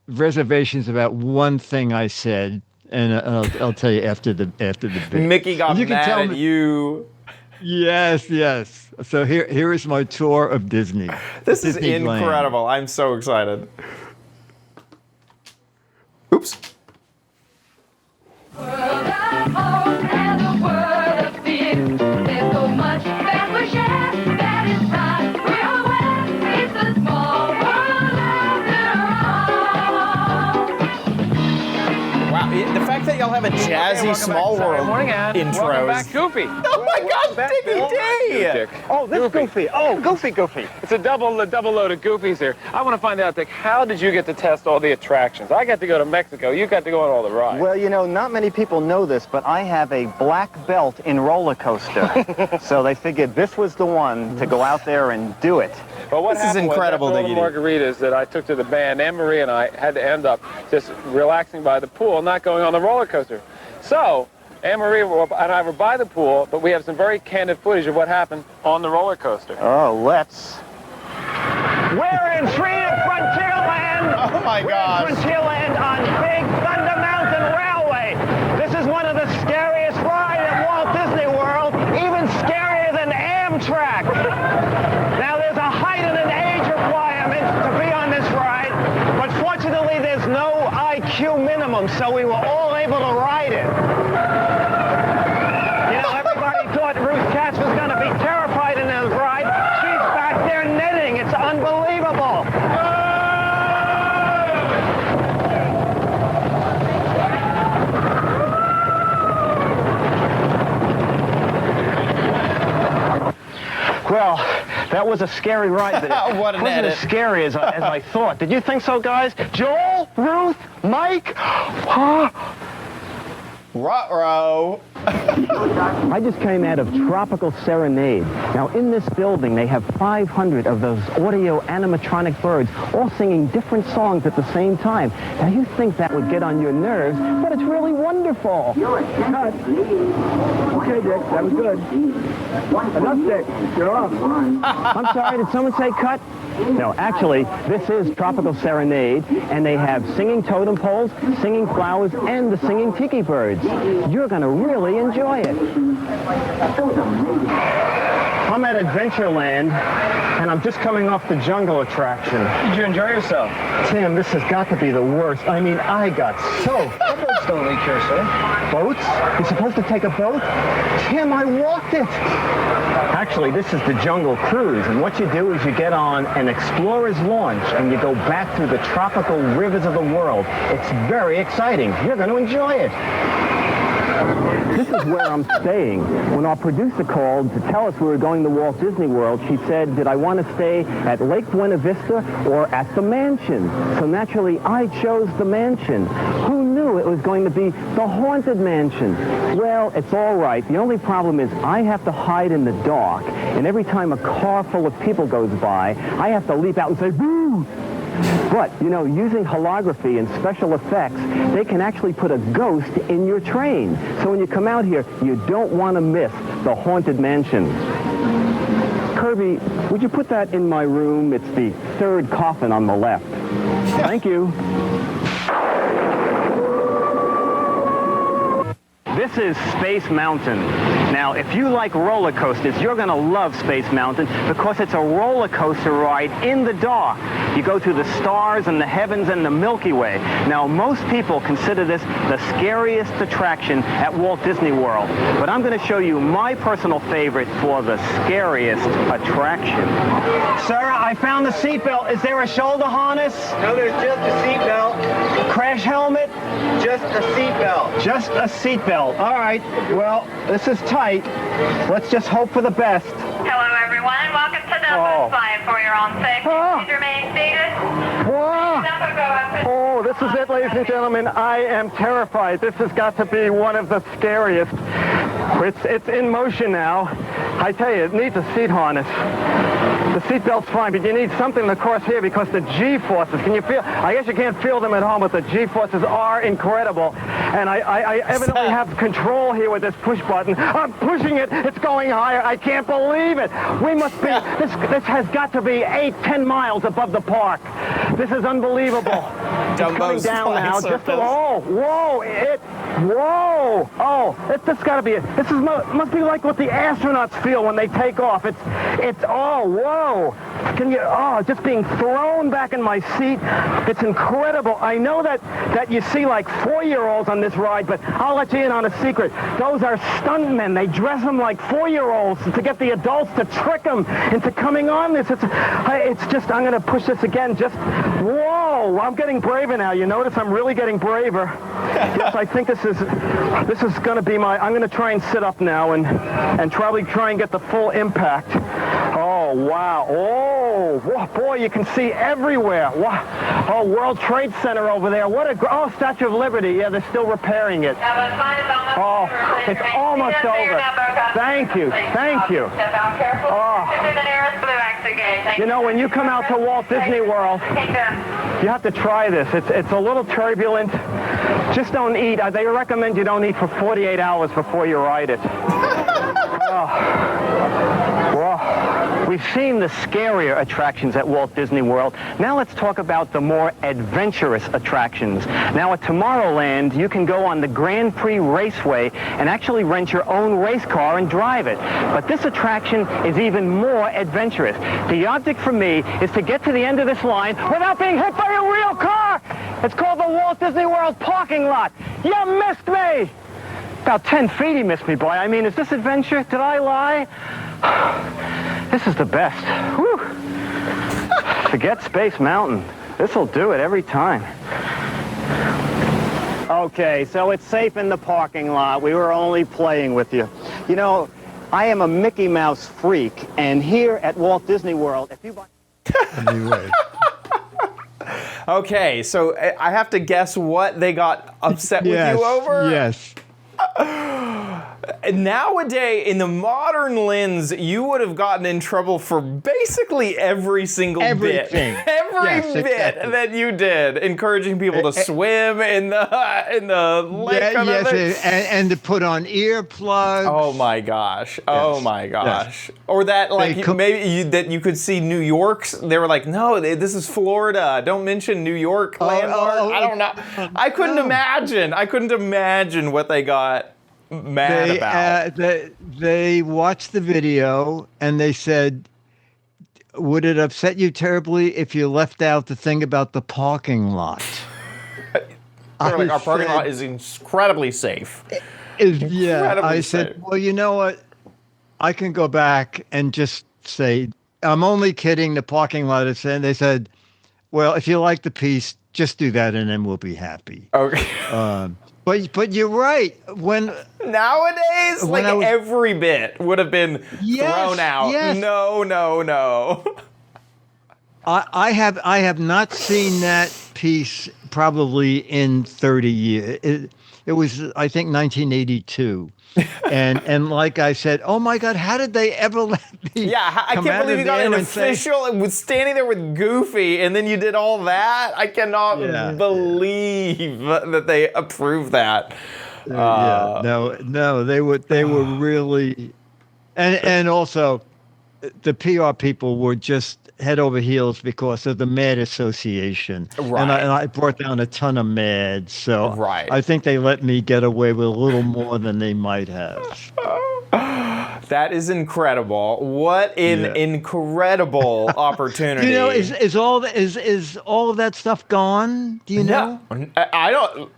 reservations about one thing I said, and I'll tell you after the bit. Mickey got mad at you. Yes. So here is my tour of Disney. This is incredible. I'm so excited. Oops. The fact that y'all have a jazzy Small World intro. Welcome back, Goofy. Oh my gosh, Dickie D! Oh, this Goofy. Oh, Goofy. It's a double load of Goofies here. I want to find out, Dick, how did you get to test all the attractions? I got to go to Mexico. You got to go on all the rides. Well, you know, not many people know this, but I have a black belt in roller coaster. So they figured this was the one to go out there and do it. But what This is incredible, was, Dickie D. all the margaritas that I took to the band, Anne-Marie and I had to end up just relaxing by the pool, not going on the roller coaster. So, Anne-Marie and I were by the pool, but we have some very candid footage of what happened on the roller coaster. Oh, let's. We're in Freedom Frontierland. Oh my gosh. Frontierland on Big Thunder Mountain Railway. This is one of the scariest rides at Walt Disney World, even scarier than Amtrak. Now there's a height and an age requirement to be on this ride, but fortunately there's no IQ minimum. problem, so we were all able to ride it. You know, everybody thought Ruth Katz was going to be terrified in the ride. She's back there knitting. It's unbelievable. Well, that was a scary ride, but it What an wasn't edit. as scary as I thought. Did you think so, guys? Joel, Ruth, Mike? Ruh-roh. I just came out of Tropical Serenade. Now, in this building, they have 500 of those audio animatronic birds all singing different songs at the same time. Now, you think that would get on your nerves, but it's really wonderful. Cut. Okay, Dick, that was good. Enough, Dick. You're off. I'm sorry, did someone say cut? No, actually, this is Tropical Serenade, and they have singing totem poles, singing flowers, and the singing tiki birds. You're going to really enjoy it. I'm at Adventureland, and I'm just coming off the jungle attraction. Did you enjoy yourself? Tim, this has got to be the worst. I mean, I got so... Boats don't leak here, sir. Boats? You're supposed to take a boat? Tim, I walked it. Actually, this is the Jungle Cruise, and what you do is you get on an explorer's launch, and you go back through the tropical rivers of the world. It's very exciting. You're going to enjoy it. This is where I'm staying. When our producer called to tell us we were going to Walt Disney World, she said, did I want to stay at Lake Buena Vista or at the mansion? So naturally, I chose the mansion. Who knew it was going to be the Haunted Mansion? Well, it's all right. The only problem is I have to hide in the dark, and every time a car full of people goes by, I have to leap out and say, boo! But, you know, using holography and special effects, they can actually put a ghost in your train. So when you come out here, you don't want to miss the Haunted Mansion. Kirby, would you put that in my room? It's the third coffin on the left. Thank you. This is Space Mountain. Now, if you like roller coasters, you're going to love Space Mountain because it's a roller coaster ride in the dark. You go through the stars and the heavens and the Milky Way. Now, most people consider this the scariest attraction at Walt Disney World. But I'm going to show you my personal favorite for the scariest attraction. Sarah, I found the seatbelt. Is there a shoulder harness? No, there's just a seatbelt. Crash helmet? Just a seatbelt. Just a seatbelt. All right. Well, this is tight. Let's just hope for the best. Hello, everyone. Welcome to Delta's Flying for Your Own Safety. Please remain seated. Oh, this is it, ladies and gentlemen. I am terrified. This has got to be one of the scariest. It's in motion now. I tell you, it needs a seat harness. The seatbelt's fine, but you need something, of course, here because the G-forces, can you feel? I guess you can't feel them at home, but the G-forces are incredible. And I evidently have control here with this push button. I'm pushing it. It's going higher. I can't believe it. We must be, this has got to be 8-10 miles above the park. This is unbelievable. It's coming down now. Just, whoa, this got to be it. This must be like what the astronauts feel when they take off. Can you, just being thrown back in my seat. It's incredible. I know that you see like 4-year-olds on this ride, but I'll let you in on a secret. Those are stuntmen. They dress them like 4-year-olds to get the adults to trick them into coming on this. It's just, I'm going to push this again. Just, whoa, I'm getting braver now. You notice I'm really getting braver. Yes, I think this is going to be I'm going to try and sit up now and probably try and get the full impact. Oh, wow. Oh, boy, you can see everywhere. Wow. Oh, World Trade Center over there. Statue of Liberty. Yeah, they're still repairing it. Oh, it's almost over. Thank you. Thank you. Oh. You know, when you come out to Walt Disney World, you have to try this. It's a little turbulent. Just don't eat. They recommend you don't eat for 48 hours before you ride it. We've seen the scarier attractions at Walt Disney World. Now let's talk about the more adventurous attractions. Now at Tomorrowland, you can go on the Grand Prix Raceway and actually rent your own race car and drive it. But this attraction is even more adventurous. The object for me is to get to the end of this line without being hit by a real car. It's called the Walt Disney World parking lot. You missed me! About 10 feet he missed me, boy. I mean, is this adventure? Did I lie? This is the best. Whew. Forget Space Mountain. This'll do it every time. Okay, so it's safe in the parking lot. We were only playing with you. You know, I am a Mickey Mouse freak, and here at Walt Disney World, if you buy... Anyway. Okay, so I have to guess what they got upset with you over? Yes. Nowadays, in the modern lens, you would have gotten in trouble for basically every single Everything. bit. Every bit exactly. that you did, encouraging people to swim in the lake. And to put on earplugs. Oh my gosh! Oh my gosh! Or that that you could see New York's. They were like, no, this is Florida. Don't mention New York landmark. I don't know. I couldn't imagine. I couldn't imagine what they got mad about. They watched the video and they said, would it upset you terribly if you left out the thing about the parking lot? Like, our parking lot is incredibly safe. I said, well, you know what? I can go back and just say, I'm only kidding, the parking lot is saying. They said, well, if you like the piece, just do that and then we'll be happy. Okay. But you're right. Nowadays, every bit would have been thrown out. Yes. No. I have not seen that piece probably in 30 years. It was, I think, 1982. And like I said, oh my God, how did they ever let me? Yeah, I can't believe you got an official. It was standing there with Goofy, and then you did all that. I cannot believe that they approved that. No, they were really, and also, the PR people were just head over heels because of the Mad Association. Right. And I brought down a ton of Mads, so right. I think they let me get away with a little more than they might have. That is incredible. What an incredible opportunity. Do you know, is all of that stuff gone? Do you know? No, I don't.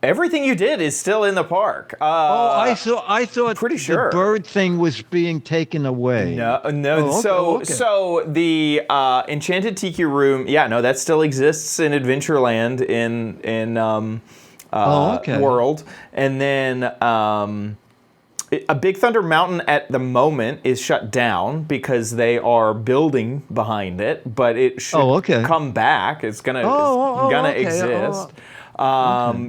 Everything you did is still in the park. I thought pretty sure the bird thing was being taken away. No. Okay. So the Enchanted Tiki Room, that still exists in Adventureland in World, and then a Big Thunder Mountain at the moment is shut down because they are building behind it, but it should come back. It's gonna exist.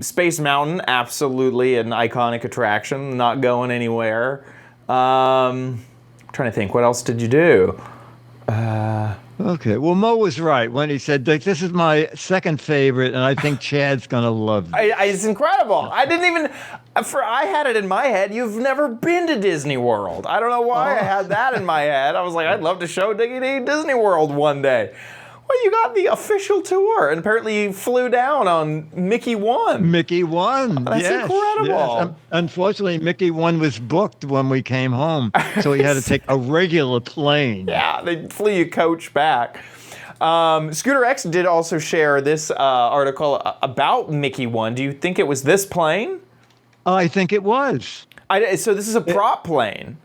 Space Mountain, absolutely an iconic attraction, not going anywhere. I'm trying to think, what else did you do? Okay, well, Mo was right when he said, this is my second favorite, and I think Chad's going to love it. It's incredible. I didn't even, I had it in my head, you've never been to Disney World. I don't know why I had that in my head. I was like, I'd love to show Diggity Disney World one day. Well, you got the official tour, and apparently you flew down on Mickey 1. Mickey 1, That's incredible. Yes. Unfortunately, Mickey 1 was booked when we came home, so we had to take a regular plane. Yeah, they flew you coach back. Scooter X did also share this article about Mickey 1. Do you think it was this plane? I think it was. So this is a prop plane.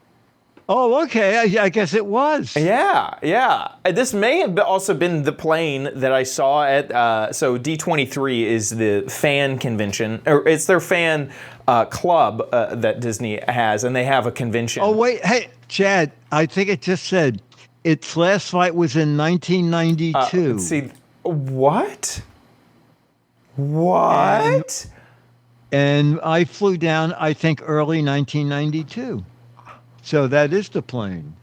Oh, okay. I guess it was. Yeah. This may have also been the plane that I saw at, so D23 is the fan convention, or it's their fan club that Disney has, and they have a convention. Oh, wait. Hey, Chad, I think it just said its last flight was in 1992. Let's see. What? What? And I flew down, I think, early 1992. So that is the plane.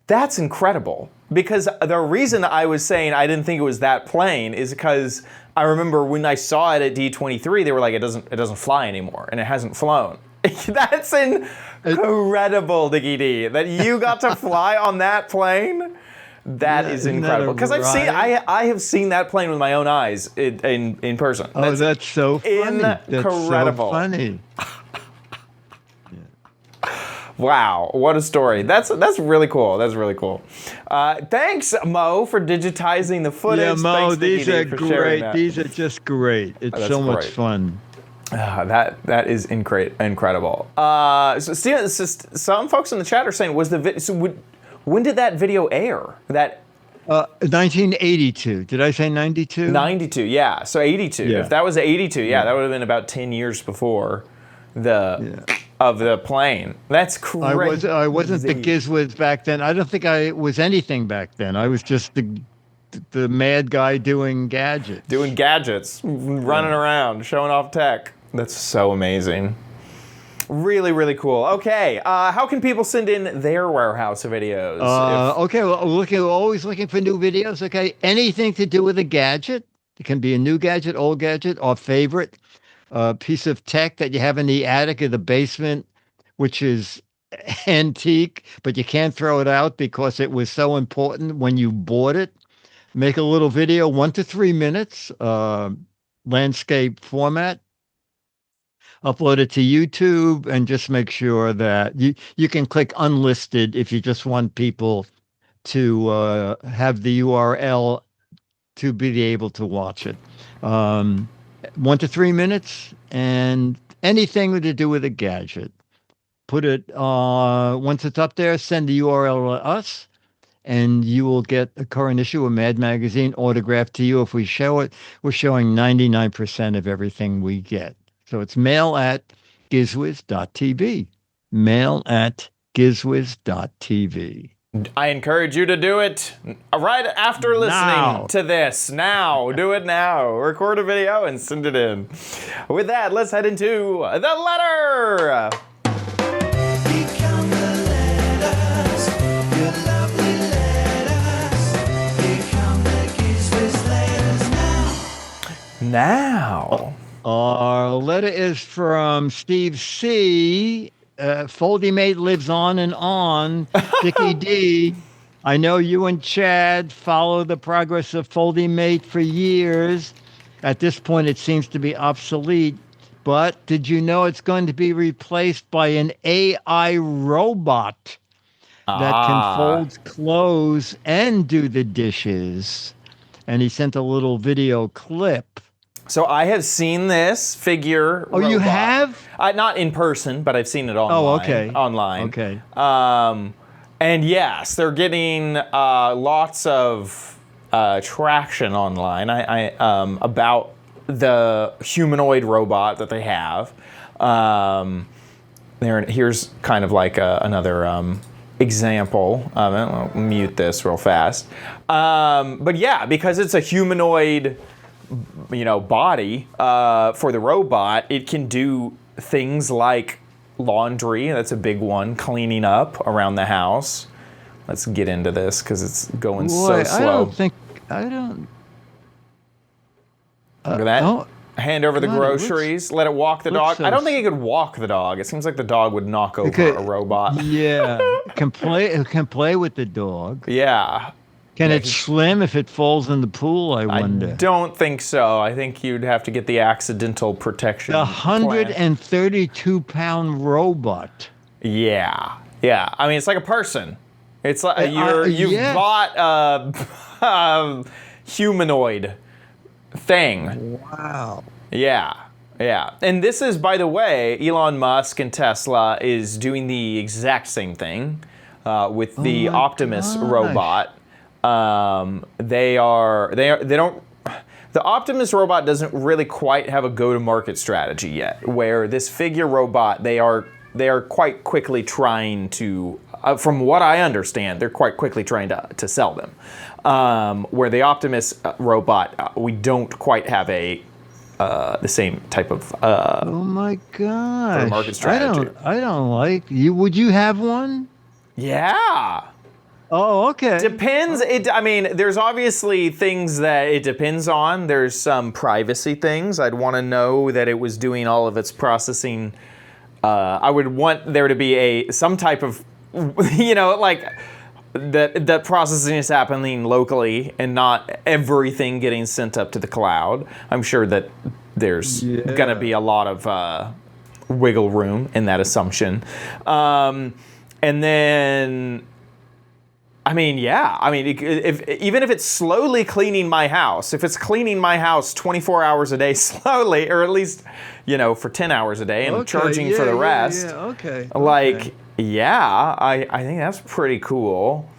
That's incredible. Because the reason I was saying I didn't think it was that plane is because I remember when I saw it at D23, they were like, it doesn't fly anymore, and it hasn't flown. That's incredible, Diggy D. That you got to fly on that plane. That is incredible. Because I have seen that plane with my own eyes in person. That's so funny. Incredible. That's so funny. Wow, what a story. That's really cool. That's really cool. Thanks, Mo, for digitizing the footage. Yeah, Mo, Thanks, these Dickie are D, for sharing great. that. These are just great. It's That's so much great. fun. That is incredible. So Steven, some folks in the chat are saying, when did that video air? That 1982. Did I say 92? 92, yeah. So 82. Yeah. If that was 82, that would have been about 10 years before of the plane. That's crazy. I wasn't the Giz Wiz back then. I don't think I was anything back then. I was just the mad guy doing gadgets. Doing gadgets, running around, showing off tech. That's so amazing. Really, really cool. Okay, how can people send in their warehouse videos? Okay, well, we're always looking for new videos. Okay, anything to do with a gadget. It can be a new gadget, old gadget, or favorite piece of tech that you have in the attic or the basement, which is antique, but you can't throw it out because it was so important when you bought it. Make a little video, 1 to 3 minutes, landscape format. Upload it to YouTube and just make sure that you can click unlisted if you just want people to have the URL to be able to watch it. 1 to 3 minutes and anything to do with a gadget. Put it, once it's up there, send the URL to us and you will get a current issue of Mad Magazine autographed to you. If we show it, we're showing 99% of everything we get. So it's mail@gizwiz.tv. Mail@gizwiz.tv. I encourage you to do it right after listening to this. Now. Do it now. Record a video and send it in. With that, let's head into the letter. Now. Our letter is from Steve C. Foldy Mate lives on and on. Dickie D. I know you and Chad follow the progress of Foldy Mate for years. At this point, it seems to be obsolete. But did you know it's going to be replaced by an AI robot that can fold clothes and do the dishes? And he sent a little video clip. So I have seen this figure. Oh, robot. You have? Not in person, but I've seen it online. Oh, okay. Online. Okay. And yes, they're getting lots of traction online about the humanoid robot that they have. Here's kind of like another example of it. I'll mute this real fast. But yeah, because it's a humanoid body for the robot, it can do things like laundry. That's a big one. Cleaning up around the house. Let's get into this because it's going so slow. I don't. Look at that. Hand over the groceries. Let it walk the dog. I don't think it could walk the dog. It seems like the dog would knock over a robot. Yeah. It can play with the dog. Yeah. Can it swim if it falls in the pool, I wonder? I don't think so. I think you'd have to get the accidental protection. The 132-pound robot. Yeah. Yeah. I mean, it's like a person. It's like you've bought a humanoid thing. Wow. Yeah. Yeah. And this is, by the way, Elon Musk and Tesla is doing the exact same thing with the Optimus robot. The Optimus robot doesn't really quite have a go-to-market strategy yet, where this figure robot, they are quite quickly trying to, from what I understand, they're quite quickly trying to sell them. Where the Optimus robot, we don't quite have the same type of oh my gosh, market strategy. I don't like you. Would you have one? Yeah. Oh, okay. Depends. I mean, there's obviously things that it depends on. There's some privacy things. I'd want to know that it was doing all of its processing. I would want there to be some type of, like that processing is happening locally and not everything getting sent up to the cloud. I'm sure that there's gonna be a lot of wiggle room in that assumption. And then, I mean, yeah. I mean, even if it's slowly cleaning my house, if it's cleaning my house 24 hours a day slowly, or at least, for 10 hours a day and charging for the rest. Like, yeah, I think that's pretty cool.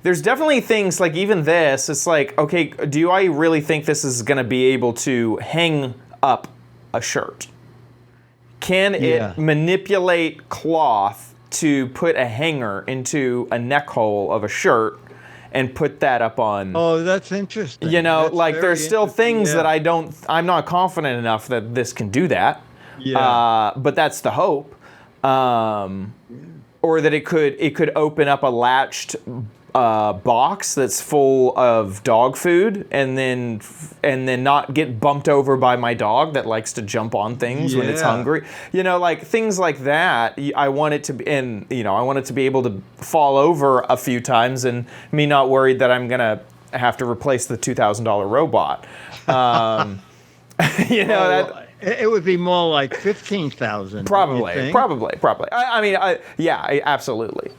There's definitely things like even this, it's like, okay, do I really think this is going to be able to hang up a shirt? Can it manipulate cloth to put a hanger into a neck hole of a shirt and put that up on? Oh, that's interesting. There's still things that I'm not confident enough that this can do that. Yeah. But that's the hope. Or that it could open up a latched box that's full of dog food and then not get bumped over by my dog that likes to jump on things when it's hungry. Like things like that. I want it to be, I want it to be able to fall over a few times and me not worried that I'm gonna have to replace the $2,000 robot. It would be more like 15,000. Probably. I mean, absolutely.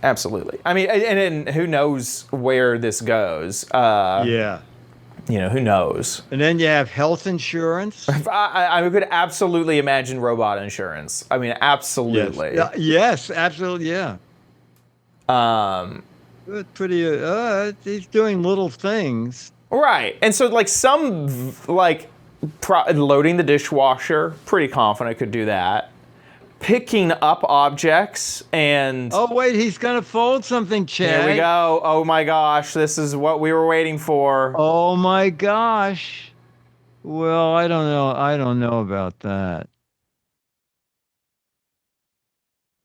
I mean, and who knows where this goes? Who knows? And then you have health insurance. I could absolutely imagine robot insurance. I mean, absolutely. Yes, absolutely. Yeah. Pretty. He's doing little things. Right, and so loading the dishwasher, pretty confident could do that. Picking up objects and... Oh, wait, he's going to fold something, Chad. Here we go. Oh, my gosh. This is what we were waiting for. Oh, my gosh. Well, I don't know. I don't know about that.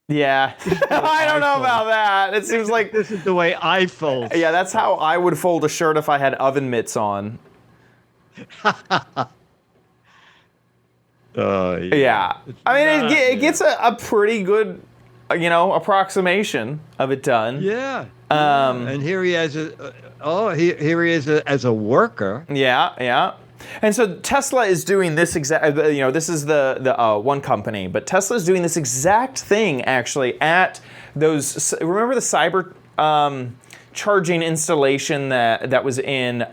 Yeah. I don't know about that. It seems like... This is the way I fold. Yeah, that's how I would fold a shirt if I had oven mitts on. Yeah. I mean, it gets a pretty good, approximation of it done. Yeah. And here he has here he is as a worker. Yeah. And so Tesla is doing this exact, this is the one company, but Tesla is doing this exact thing actually at those, remember the cyber charging installation that was in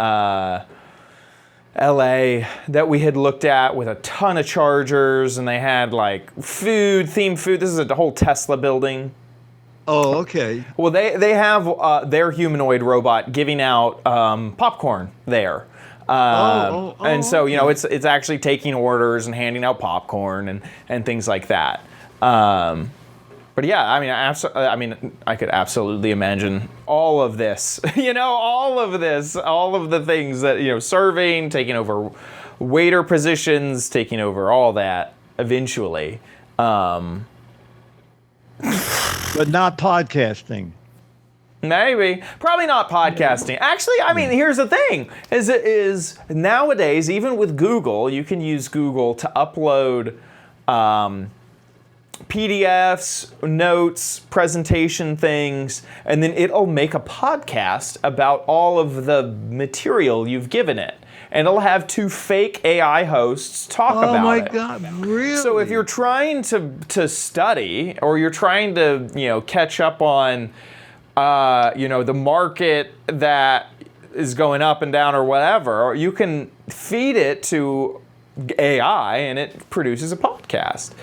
LA that we had looked at with a ton of chargers and they had like themed food. This is a whole Tesla building. Oh, okay. Well, they have their humanoid robot giving out popcorn there. And so, it's actually taking orders and handing out popcorn and things like that. But yeah, I mean, I could absolutely imagine all of this, all of the things that, serving, taking over waiter positions, taking over all that eventually. But not podcasting. Maybe. Probably not podcasting. Actually, I mean, here's the thing, is nowadays, even with Google, you can use Google to upload PDFs, notes, presentation things, and then it'll make a podcast about all of the material you've given it. And it'll have two fake AI hosts talk about it. Oh my God, really? So if you're trying to study, or you're trying to, catch up on, the market that is going up and down or whatever, or you can feed it to AI and it produces a podcast.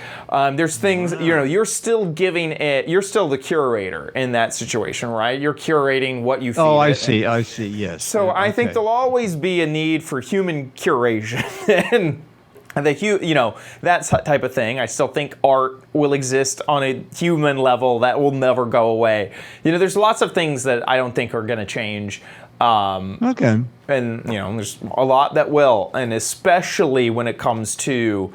There's things, you're still giving it, you're still the curator in that situation, right? You're curating what you feed it. Oh, I see, yes. So I think there'll always be a need for human curation and that type of thing. I still think art will exist on a human level that will never go away. There's lots of things that I don't think are going to change. Okay. And, there's a lot that will, and especially when it comes to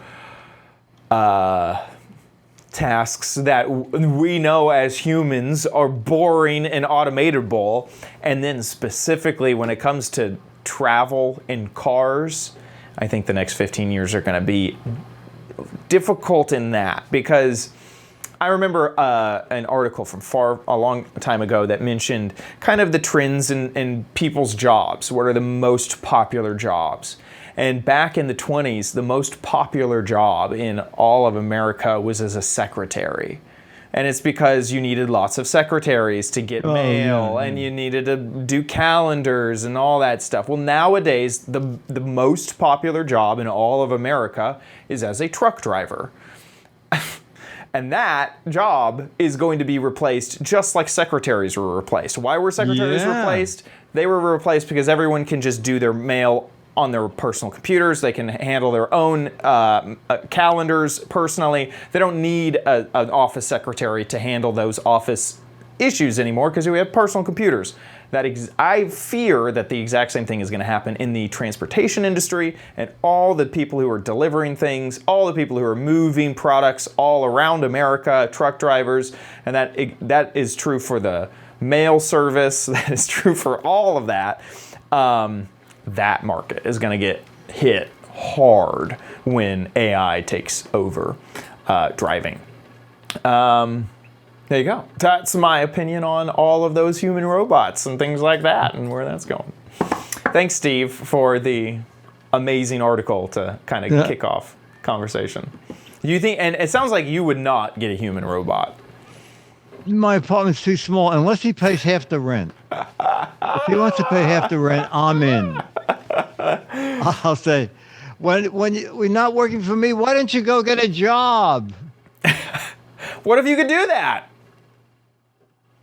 tasks that we know as humans are boring and automatable, and then specifically when it comes to travel in cars, I think the next 15 years are going to be difficult in that, because I remember an article from a long time ago that mentioned kind of the trends in people's jobs. What are the most popular jobs? And back in the 20s, the most popular job in all of America was as a secretary. And it's because you needed lots of secretaries to get mail, and you needed to do calendars and all that stuff. Well, nowadays, the most popular job in all of America is as a truck driver. And that job is going to be replaced just like secretaries were replaced. Why were secretaries replaced? They were replaced because everyone can just do their mail on their personal computers. They can handle their own calendars personally. They don't need an office secretary to handle those office issues anymore because we have personal computers. I fear that the exact same thing is going to happen in the transportation industry, and all the people who are delivering things, all the people who are moving products all around America, truck drivers, and that is true for the mail service. That is true for all of that. That market is going to get hit hard when AI takes over driving. There you go. That's my opinion on all of those human robots and things like that and where that's going. Thanks, Steve, for the amazing article to kind of kick off conversation. You think, and it sounds like you would not get a human robot. My apartment's too small unless he pays half the rent. If he wants to pay half the rent, I'm in. I'll say, when you're not working for me, why don't you go get a job? What if you could do that?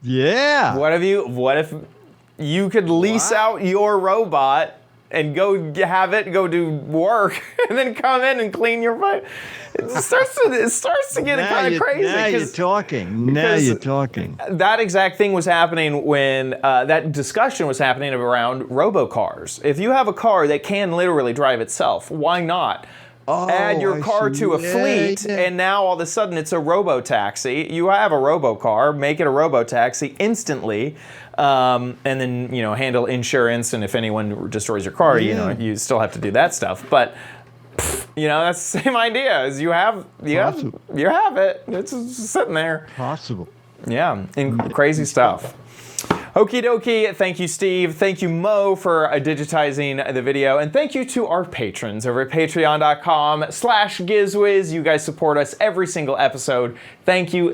Yeah. What if you could lease out your robot and go have it go do work and then come in and clean your pipe? It starts to get kind of crazy. Now you're talking. That exact thing was happening when that discussion was happening around robocars. If you have a car that can literally drive itself, why not? Add your car to a fleet, and now all of a sudden it's a robo-taxi. You have a robo-car, make it a robo-taxi instantly, and then handle insurance. And if anyone destroys your car, you still have to do that stuff. But that's the same idea. As you have it. It's just sitting there. Possible. Yeah, crazy stuff. Okie dokie, thank you, Steve. Thank you, Mo, for digitizing the video. And thank you to our patrons over at patreon.com/GizWiz. You guys support us every single episode. Thank you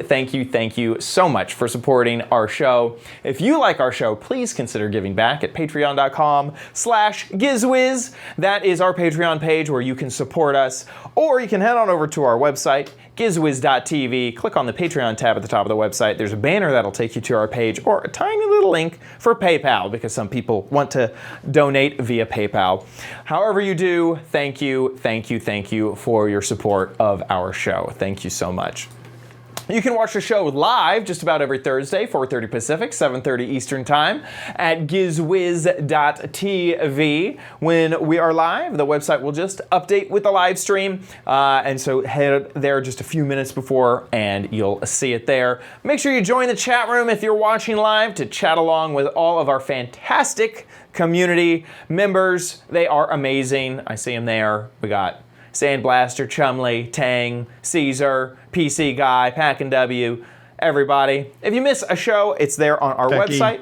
so much for supporting our show. If you like our show, please consider giving back at patreon.com/GizWiz. That is our Patreon page where you can support us. Or you can head on over to our website, gizwiz.tv. Click on the Patreon tab at the top of the website. There's a banner that'll take you to our page, or a tiny little link for PayPal, because some people want to donate via PayPal. However you do, thank you for your support of our show. Thank you so much. You can watch the show live just about every Thursday, 4:30 Pacific, 7:30 Eastern Time at gizwiz.tv. When we are live, the website will just update with the live stream. And so head there just a few minutes before and you'll see it there. Make sure you join the chat room if you're watching live to chat along with all of our fantastic community members. They are amazing. I see them there. We got Sandblaster, Chumley, Tang, Caesar, PC Guy, Pack and W, everybody. If you miss a show, it's there on our website.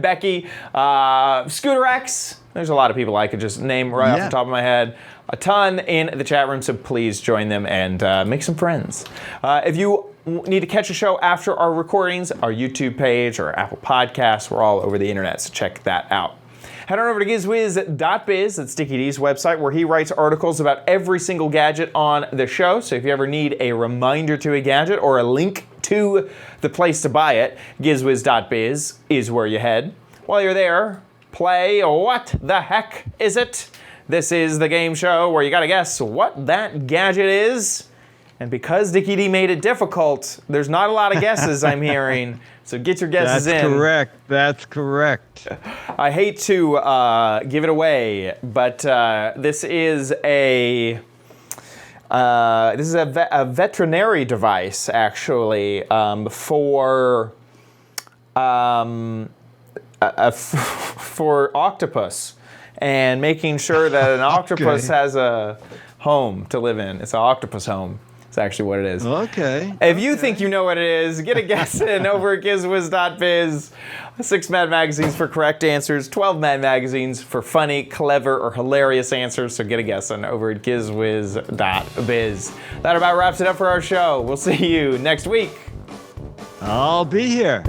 Becky, Scooter X. There's a lot of people I could just name right off the top of my head. A ton in the chat room, so please join them and make some friends. If you need to catch a show after our recordings, our YouTube page or Apple Podcasts, we're all over the internet, so check that out. Head on over to gizwiz.biz, that's Sticky D's website, where he writes articles about every single gadget on the show. So if you ever need a reminder to a gadget or a link to the place to buy it, gizwiz.biz is where you head. While you're there, play What the Heck Is It? This is the game show where you gotta guess what that gadget is. And because Dickie D made it difficult, there's not a lot of guesses I'm hearing. So get your guesses in. That's correct. I hate to give it away, but this is a veterinary device, actually, for octopus, and making sure that an octopus has a home to live in. It's an octopus home. It's actually what it is. Okay. If you think you know what it is, get a guess in over at gizwiz.biz. 6 Mad Magazines for correct answers, 12 Mad Magazines for funny, clever, or hilarious answers. So get a guess on over at gizwiz.biz. That about wraps it up for our show. We'll see you next week. I'll be here.